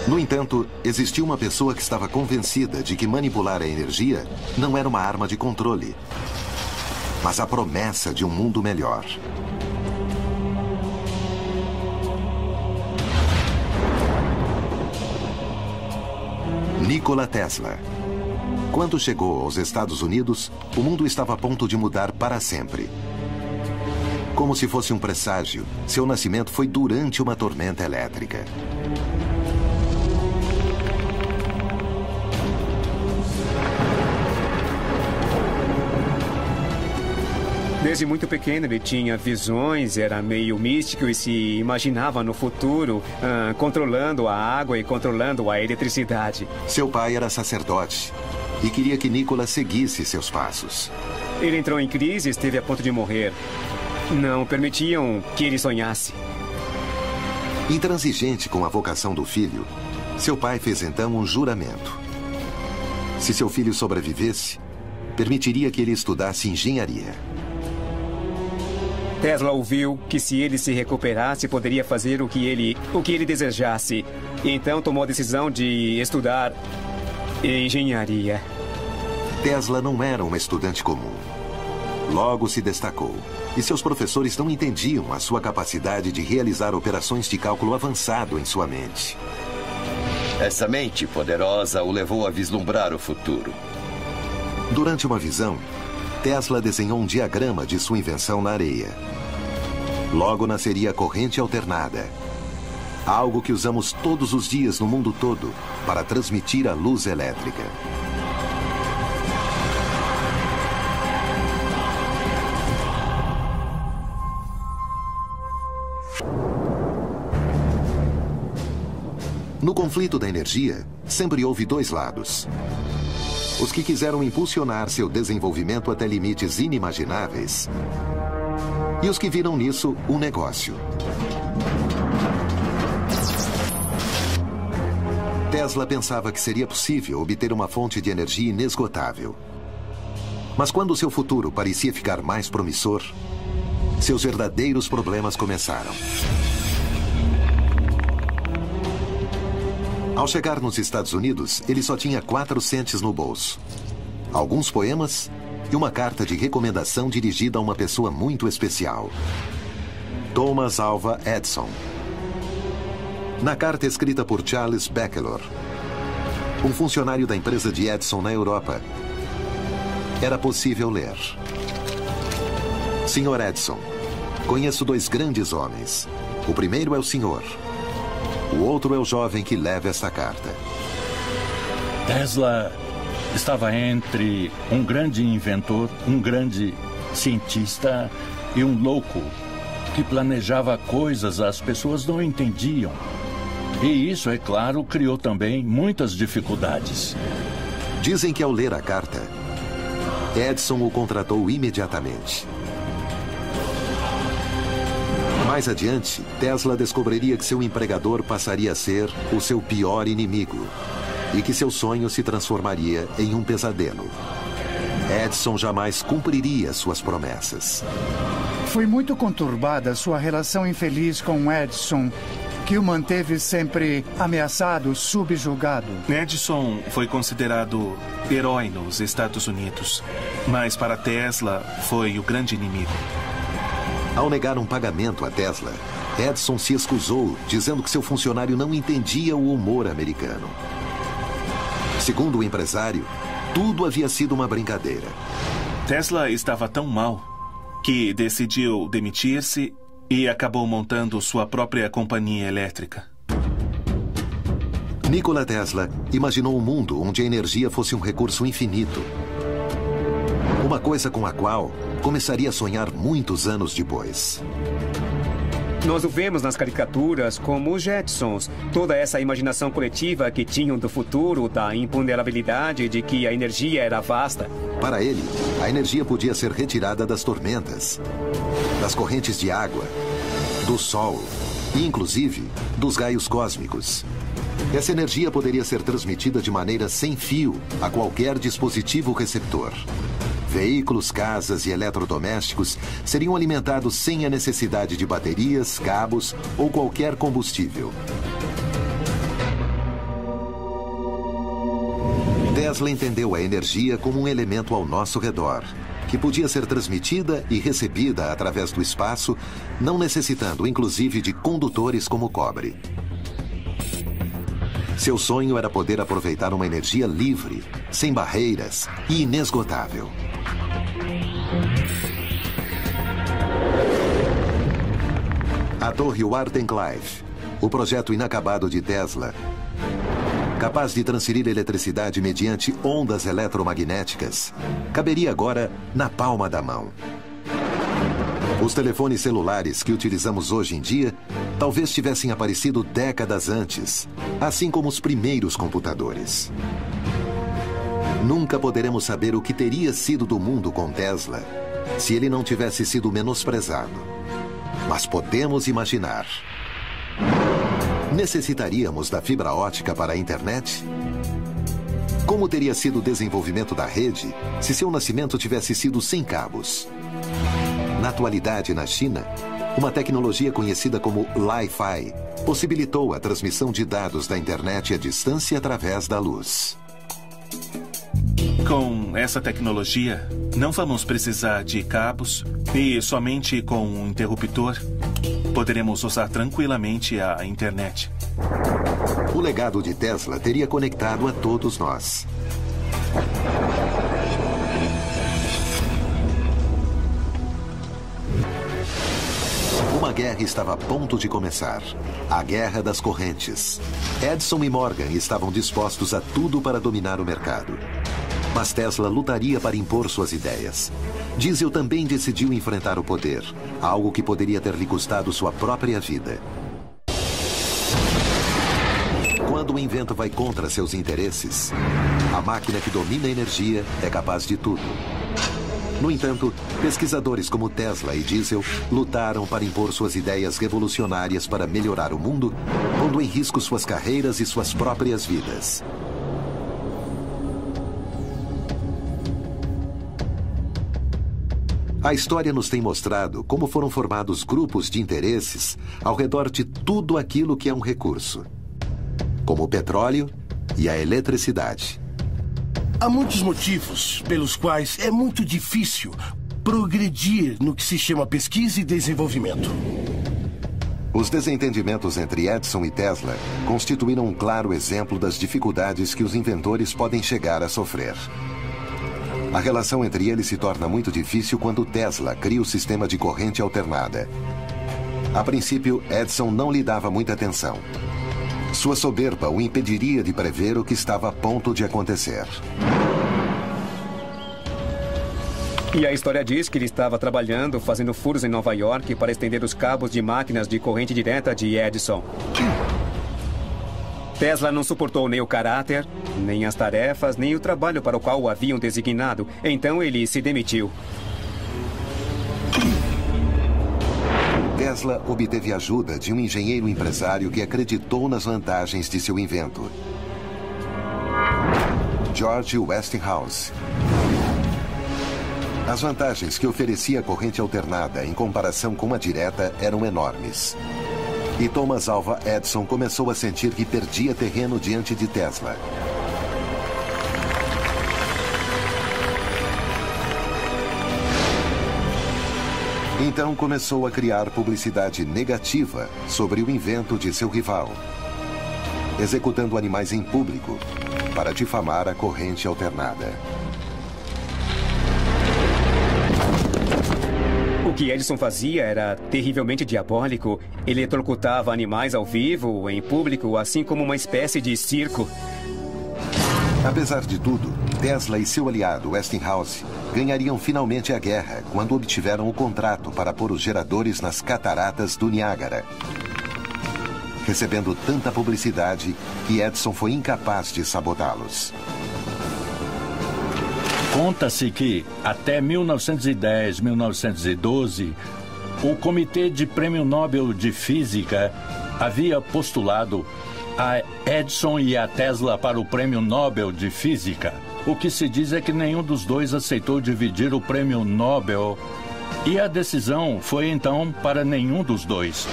No entanto, existia uma pessoa que estava convencida de que manipular a energia não era uma arma de controle, mas a promessa de um mundo melhor. Nikola Tesla. Quando chegou aos Estados Unidos, o mundo estava a ponto de mudar para sempre. Como se fosse um presságio, seu nascimento foi durante uma tormenta elétrica. Desde muito pequeno ele tinha visões, era meio místico e se imaginava no futuro controlando a água e controlando a eletricidade. Seu pai era sacerdote e queria que Nikola seguisse seus passos. Ele entrou em crise e esteve a ponto de morrer. Não permitiam que ele sonhasse. Intransigente com a vocação do filho, seu pai fez então um juramento. Se seu filho sobrevivesse, permitiria que ele estudasse engenharia. Tesla ouviu que se ele se recuperasse, poderia fazer o que ele desejasse. Então tomou a decisão de estudar engenharia. Tesla não era uma estudante comum. Logo se destacou, e seus professores não entendiam a sua capacidade de realizar operações de cálculo avançado em sua mente. Essa mente poderosa o levou a vislumbrar o futuro. Durante uma visão, Tesla desenhou um diagrama de sua invenção na areia. Logo nasceria a corrente alternada, algo que usamos todos os dias no mundo todo para transmitir a luz elétrica. No conflito da energia, sempre houve dois lados. Os que quiseram impulsionar seu desenvolvimento até limites inimagináveis e os que viram nisso um negócio. Tesla pensava que seria possível obter uma fonte de energia inesgotável. Mas quando seu futuro parecia ficar mais promissor, seus verdadeiros problemas começaram. Ao chegar nos Estados Unidos, ele só tinha 4 centes no bolso, alguns poemas e uma carta de recomendação dirigida a uma pessoa muito especial, Thomas Alva Edison. Na carta escrita por Charles Bacheller, um funcionário da empresa de Edison na Europa, era possível ler: Senhor Edison, conheço 2 grandes homens. O primeiro é o senhor. O outro é o jovem que leva esta carta. Tesla estava entre um grande inventor, um grande cientista e um louco que planejava coisas as pessoas não entendiam. E isso, é claro, criou também muitas dificuldades. Dizem que ao ler a carta, Edison o contratou imediatamente. Mais adiante, Tesla descobriria que seu empregador passaria a ser o seu pior inimigo e que seu sonho se transformaria em um pesadelo. Edison jamais cumpriria suas promessas. Foi muito conturbada sua relação infeliz com Edison, que o manteve sempre ameaçado, subjugado. Edison foi considerado herói nos Estados Unidos, mas para Tesla foi o grande inimigo. Ao negar um pagamento a Tesla, Edison se excusou, dizendo que seu funcionário não entendia o humor americano. Segundo o empresário, tudo havia sido uma brincadeira. Tesla estava tão mal que decidiu demitir-se e acabou montando sua própria companhia elétrica. Nikola Tesla imaginou um mundo onde a energia fosse um recurso infinito. Uma coisa com a qual começaria a sonhar muitos anos depois. Nós o vemos nas caricaturas como os Jetsons. Toda essa imaginação coletiva que tinham do futuro, da imponderabilidade, de que a energia era vasta. Para ele, a energia podia ser retirada das tormentas, das correntes de água, do sol e, inclusive, dos raios cósmicos. Essa energia poderia ser transmitida de maneira sem fio a qualquer dispositivo receptor. Veículos, casas e eletrodomésticos seriam alimentados sem a necessidade de baterias, cabos ou qualquer combustível. Tesla entendeu a energia como um elemento ao nosso redor, que podia ser transmitida e recebida através do espaço, não necessitando, inclusive, de condutores como o cobre. Seu sonho era poder aproveitar uma energia livre, sem barreiras e inesgotável. A torre Wardenclyffe, o projeto inacabado de Tesla, capaz de transferir eletricidade mediante ondas eletromagnéticas, caberia agora na palma da mão. Os telefones celulares que utilizamos hoje em dia talvez tivessem aparecido décadas antes, assim como os primeiros computadores. Nunca poderemos saber o que teria sido do mundo com Tesla se ele não tivesse sido menosprezado. Mas podemos imaginar. Necessitaríamos da fibra ótica para a internet? Como teria sido o desenvolvimento da rede se seu nascimento tivesse sido sem cabos? Na atualidade, na China, uma tecnologia conhecida como Li-Fi possibilitou a transmissão de dados da internet à distância através da luz. Com essa tecnologia, não vamos precisar de cabos e somente com um interruptor poderemos usar tranquilamente a internet. O legado de Tesla teria conectado a todos nós. Uma guerra estava a ponto de começar. A Guerra das Correntes. Edison e Morgan estavam dispostos a tudo para dominar o mercado. Mas Tesla lutaria para impor suas ideias. Diesel também decidiu enfrentar o poder, algo que poderia ter lhe custado sua própria vida. Quando o invento vai contra seus interesses, a máquina que domina a energia é capaz de tudo. No entanto, pesquisadores como Tesla e Diesel lutaram para impor suas ideias revolucionárias para melhorar o mundo, pondo em risco suas carreiras e suas próprias vidas. A história nos tem mostrado como foram formados grupos de interesses ao redor de tudo aquilo que é um recurso, como o petróleo e a eletricidade. Há muitos motivos pelos quais é muito difícil progredir no que se chama pesquisa e desenvolvimento. Os desentendimentos entre Edison e Tesla constituíram um claro exemplo das dificuldades que os inventores podem chegar a sofrer. A relação entre eles se torna muito difícil quando Tesla cria o sistema de corrente alternada. A princípio, Edison não lhe dava muita atenção. Sua soberba o impediria de prever o que estava a ponto de acontecer. E a história diz que ele estava trabalhando, fazendo furos em Nova York para estender os cabos de máquinas de corrente direta de Edison. Tesla não suportou nem o caráter, nem as tarefas, nem o trabalho para o qual o haviam designado. Então ele se demitiu. Tesla obteve ajuda de um engenheiro empresário que acreditou nas vantagens de seu invento. George Westinghouse. As vantagens que oferecia a corrente alternada em comparação com a direta eram enormes. E Thomas Alva Edison começou a sentir que perdia terreno diante de Tesla. Então começou a criar publicidade negativa sobre o invento de seu rival, executando animais em público para difamar a corrente alternada. O que Edison fazia era terrivelmente diabólico. Ele eletrocutava animais ao vivo, em público, assim como uma espécie de circo. Apesar de tudo, Tesla e seu aliado Westinghouse ganhariam finalmente a guerra quando obtiveram o contrato para pôr os geradores nas cataratas do Niágara, recebendo tanta publicidade que Edison foi incapaz de sabotá-los. Conta-se que, até 1910, 1912, o Comitê de Prêmio Nobel de Física havia postulado a Edison e a Tesla para o Prêmio Nobel de Física. O que se diz é que nenhum dos dois aceitou dividir o Prêmio Nobel e a decisão foi, então, para nenhum dos dois.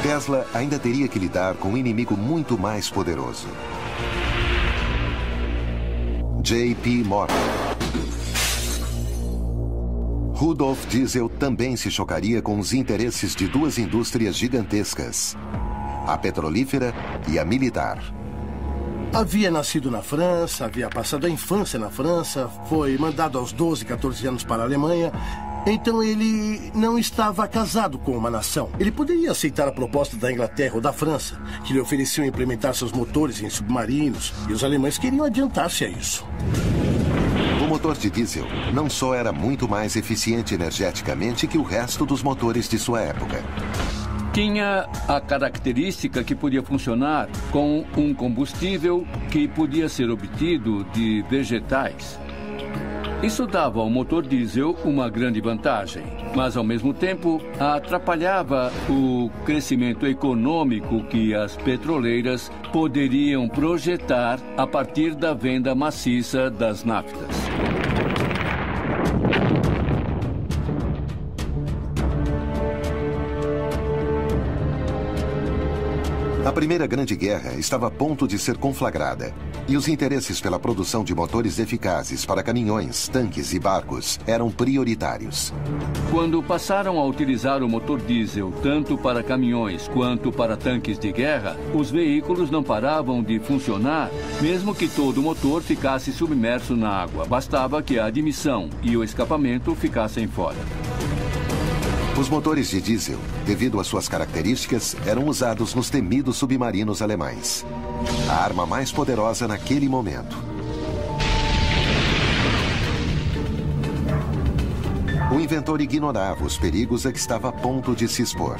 Tesla ainda teria que lidar com um inimigo muito mais poderoso. J.P. Morgan. Rudolf Diesel também se chocaria com os interesses de duas indústrias gigantescas, a petrolífera e a militar. Havia nascido na França, havia passado a infância na França, foi mandado aos 12, 14 anos para a Alemanha. Então ele não estava casado com uma nação. Ele poderia aceitar a proposta da Inglaterra ou da França, que lhe ofereciam implementar seus motores em submarinos, e os alemães queriam adiantar-se a isso. O motor de diesel não só era muito mais eficiente energeticamente que o resto dos motores de sua época. Tinha a característica que podia funcionar com um combustível que podia ser obtido de vegetais. Isso dava ao motor diesel uma grande vantagem, mas ao mesmo tempo atrapalhava o crescimento econômico que as petroleiras poderiam projetar a partir da venda maciça das naftas. A Primeira Grande Guerra estava a ponto de ser conflagrada, e os interesses pela produção de motores eficazes para caminhões, tanques e barcos eram prioritários. Quando passaram a utilizar o motor diesel tanto para caminhões quanto para tanques de guerra, os veículos não paravam de funcionar, mesmo que todo o motor ficasse submerso na água. Bastava que a admissão e o escapamento ficassem fora. Os motores de diesel, devido às suas características, eram usados nos temidos submarinos alemães. A arma mais poderosa naquele momento. O inventor ignorava os perigos a que estava a ponto de se expor.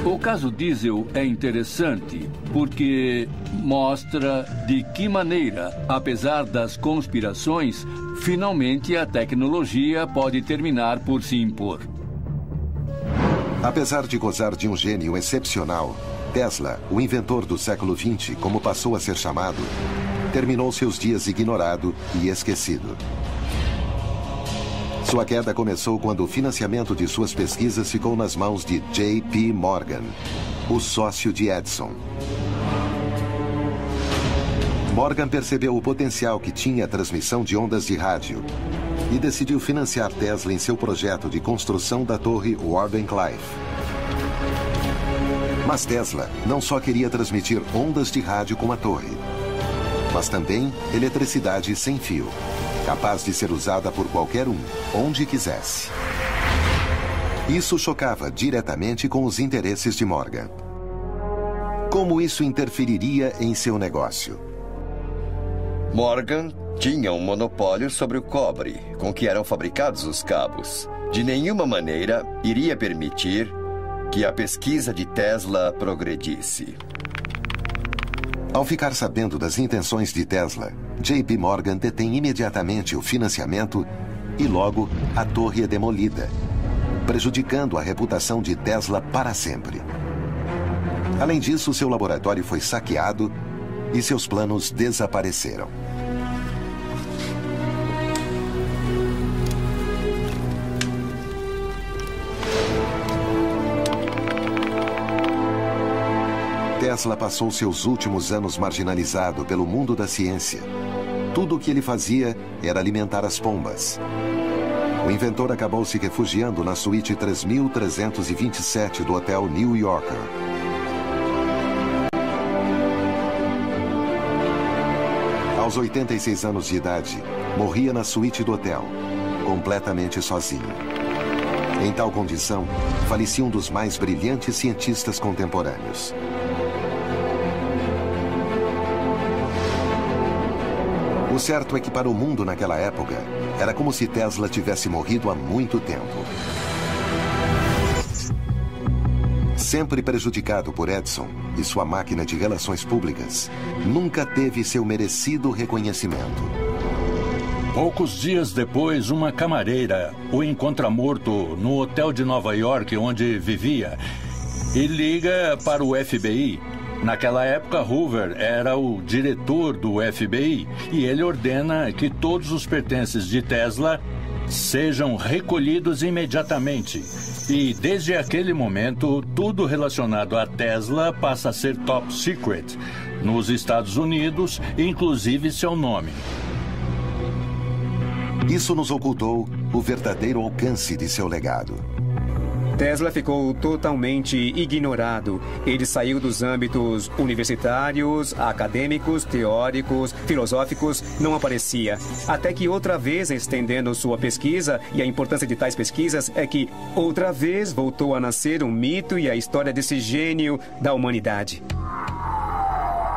O caso diesel é interessante porque mostra de que maneira, apesar das conspirações, finalmente a tecnologia pode terminar por se impor. Apesar de gozar de um gênio excepcional, Tesla, o inventor do século XX, como passou a ser chamado, terminou seus dias ignorado e esquecido. Sua queda começou quando o financiamento de suas pesquisas ficou nas mãos de J.P. Morgan, o sócio de Edison. Morgan percebeu o potencial que tinha a transmissão de ondas de rádio e decidiu financiar Tesla em seu projeto de construção da torre Wardenclyffe. Mas Tesla não só queria transmitir ondas de rádio com a torre, mas também eletricidade sem fio, capaz de ser usada por qualquer um, onde quisesse. Isso chocava diretamente com os interesses de Morgan. Como isso interferiria em seu negócio? Morgan tinha um monopólio sobre o cobre com que eram fabricados os cabos. De nenhuma maneira iria permitir que a pesquisa de Tesla progredisse. Ao ficar sabendo das intenções de Tesla, J.P. Morgan detém imediatamente o financiamento e logo a torre é demolida, prejudicando a reputação de Tesla para sempre. Além disso, seu laboratório foi saqueado e seus planos desapareceram. Tesla passou seus últimos anos marginalizado pelo mundo da ciência. Tudo o que ele fazia era alimentar as pombas. O inventor acabou se refugiando na suíte 3327 do Hotel New Yorker. Aos 86 anos de idade, morria na suíte do hotel, completamente sozinho. Em tal condição, falecia um dos mais brilhantes cientistas contemporâneos. O certo é que para o mundo naquela época, era como se Tesla tivesse morrido há muito tempo. Sempre prejudicado por Edison e sua máquina de relações públicas, nunca teve seu merecido reconhecimento. Poucos dias depois, uma camareira o encontra morto no hotel de Nova York, onde vivia, e liga para o FBI. Naquela época, Hoover era o diretor do FBI e ele ordena que todos os pertences de Tesla sejam recolhidos imediatamente. E desde aquele momento, tudo relacionado a Tesla passa a ser top secret nos Estados Unidos, inclusive seu nome. Isso nos ocultou o verdadeiro alcance de seu legado. Tesla ficou totalmente ignorado. Ele saiu dos âmbitos universitários, acadêmicos, teóricos, filosóficos, não aparecia. Até que outra vez, estendendo sua pesquisa, e a importância de tais pesquisas é que outra vez voltou a nascer um mito e a história desse gênio da humanidade.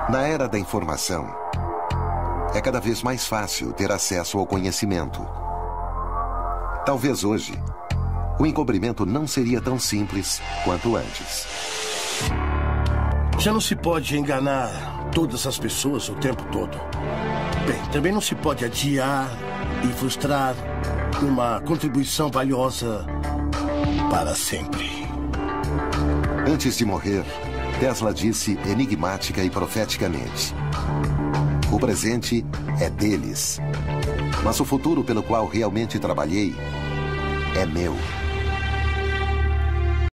Na era da informação, é cada vez mais fácil ter acesso ao conhecimento. Talvez hoje, o encobrimento não seria tão simples quanto antes. Já não se pode enganar todas as pessoas o tempo todo. Bem, também não se pode adiar e frustrar uma contribuição valiosa para sempre. Antes de morrer, Tesla disse enigmática e profeticamente: o presente é deles, mas o futuro pelo qual realmente trabalhei é meu.